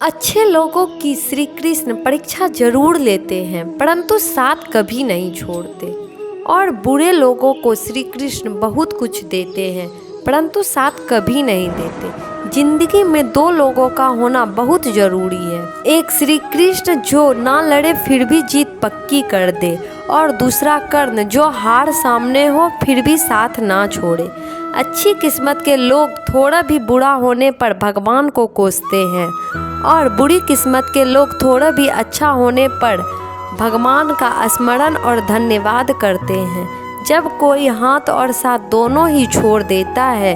अच्छे लोगों की श्री कृष्ण परीक्षा जरूर लेते हैं, परंतु साथ कभी नहीं छोड़ते। और बुरे लोगों को श्री कृष्ण बहुत कुछ देते हैं, परंतु साथ कभी नहीं देते। जिंदगी में दो लोगों का होना बहुत जरूरी है। एक श्री कृष्ण जो ना लड़े फिर भी जीत पक्की कर दे, और दूसरा कर्ण जो हार सामने हो फिर भी साथ ना छोड़े। अच्छी किस्मत के लोग थोड़ा भी बुरा होने पर भगवान को कोसते हैं, और बुरी किस्मत के लोग थोड़ा भी अच्छा होने पर भगवान का स्मरण और धन्यवाद करते हैं। जब कोई हाथ और साथ दोनों ही छोड़ देता है,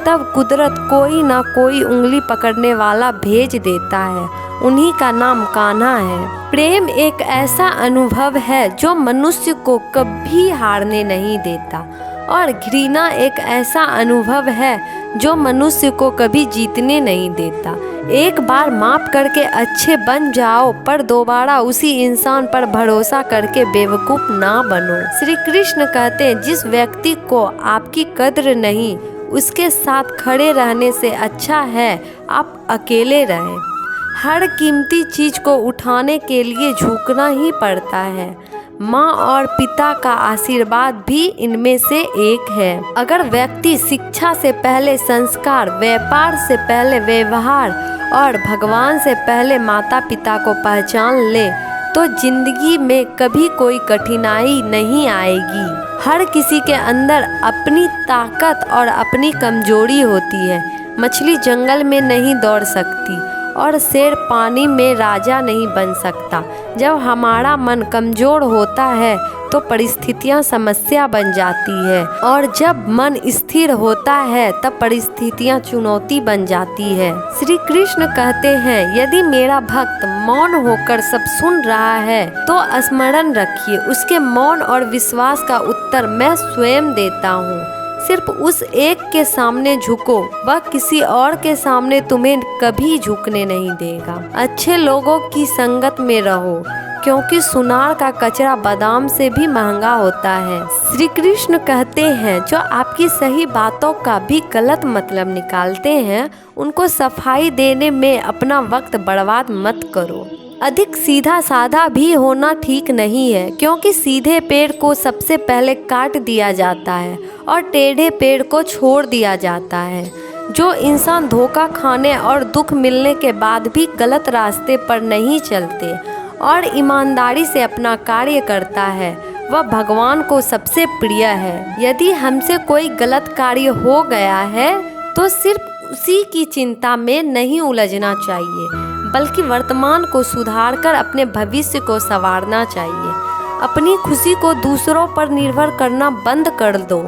तब कुदरत कोई ना कोई उंगली पकड़ने वाला भेज देता है। उन्हीं का नाम कान्हा है। प्रेम एक ऐसा अनुभव है जो मनुष्य को कभी हारने नहीं देता, और घृणा एक ऐसा अनुभव है जो मनुष्य को कभी जीतने नहीं देता। एक बार माफ करके अच्छे बन जाओ, पर दोबारा उसी इंसान पर भरोसा करके बेवकूफ़ ना बनो। श्री कृष्ण कहते हैं, जिस व्यक्ति को आपकी कद्र नहीं, उसके साथ खड़े रहने से अच्छा है आप अकेले रहें। हर कीमती चीज़ को उठाने के लिए झुकना ही पड़ता है। माँ और पिता का आशीर्वाद भी इनमें से एक है। अगर व्यक्ति शिक्षा से पहले संस्कार, व्यापार से पहले व्यवहार और भगवान से पहले माता पिता को पहचान ले, तो जिंदगी में कभी कोई कठिनाई नहीं आएगी। हर किसी के अंदर अपनी ताकत और अपनी कमजोरी होती है। मछली जंगल में नहीं दौड़ सकती, और शेर पानी में राजा नहीं बन सकता। जब हमारा मन कमज़ोर होता है तो परिस्थितियाँ समस्या बन जाती है, और जब मन स्थिर होता है तब परिस्थितियाँ चुनौती बन जाती है। श्री कृष्ण कहते हैं, यदि मेरा भक्त मौन होकर सब सुन रहा है तो स्मरण रखिए, उसके मौन और विश्वास का उत्तर मैं स्वयं देता हूँ। सिर्फ उस एक के सामने झुको, वह किसी और के सामने तुम्हें कभी झुकने नहीं देगा। अच्छे लोगों की संगत में रहो, क्योंकि सुनार का कचरा बादाम से भी महंगा होता है। श्री कृष्ण कहते हैं, जो आपकी सही बातों का भी गलत मतलब निकालते हैं, उनको सफाई देने में अपना वक्त बर्बाद मत करो। अधिक सीधा साधा भी होना ठीक नहीं है, क्योंकि सीधे पेड़ को सबसे पहले काट दिया जाता है और टेढ़े पेड़ को छोड़ दिया जाता है। जो इंसान धोखा खाने और दुख मिलने के बाद भी गलत रास्ते पर नहीं चलते और ईमानदारी से अपना कार्य करता है, वह भगवान को सबसे प्रिय है। यदि हमसे कोई गलत कार्य हो गया है तो सिर्फ उसी की चिंता में नहीं उलझना चाहिए, बल्कि वर्तमान को सुधारकर अपने भविष्य को संवारना चाहिए। अपनी खुशी को दूसरों पर निर्भर करना बंद कर दो,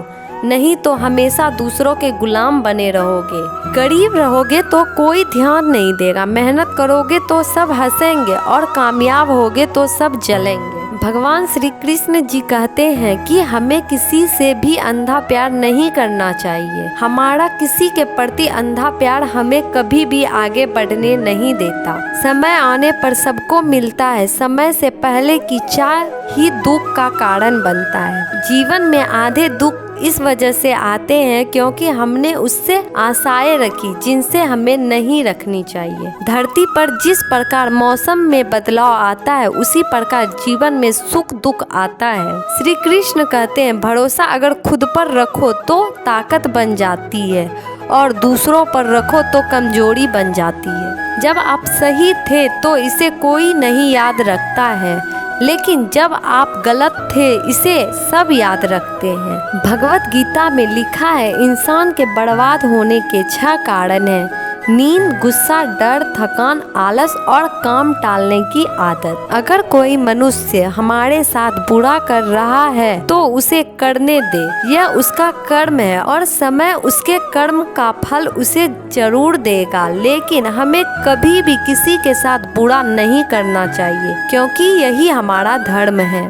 नहीं तो हमेशा दूसरों के गुलाम बने रहोगे। गरीब रहोगे तो कोई ध्यान नहीं देगा, मेहनत करोगे तो सब हंसेंगे, और कामयाब होगे तो सब जलेंगे। भगवान श्री कृष्ण जी कहते हैं कि हमें किसी से भी अंधा प्यार नहीं करना चाहिए। हमारा किसी के प्रति अंधा प्यार हमें कभी भी आगे बढ़ने नहीं देता। समय आने पर सबको मिलता है, समय से पहले की चाह ही दुख का कारण बनता है। जीवन में आधे दुख इस वजह से आते हैं क्योंकि हमने उससे आशाएं रखी जिनसे हमें नहीं रखनी चाहिए। धरती पर जिस प्रकार मौसम में बदलाव आता है, उसी प्रकार जीवन में सुख दुख आता है। श्री कृष्ण कहते हैं, भरोसा अगर खुद पर रखो तो ताकत बन जाती है, और दूसरों पर रखो तो कमजोरी बन जाती है। जब आप सही थे तो इसे कोई नहीं याद रखता है, लेकिन जब आप गलत थे इसे सब याद रखते हैं। भगवत गीता में लिखा है, इंसान के बर्बाद होने के 6 कारण हैं: नींद, गुस्सा, डर, थकान, आलस और काम टालने की आदत। अगर कोई मनुष्य हमारे साथ बुरा कर रहा है तो उसे करने दे, यह उसका कर्म है और समय उसके कर्म का फल उसे जरूर देगा। लेकिन हमें कभी भी किसी के साथ बुरा नहीं करना चाहिए, क्योंकि यही हमारा धर्म है।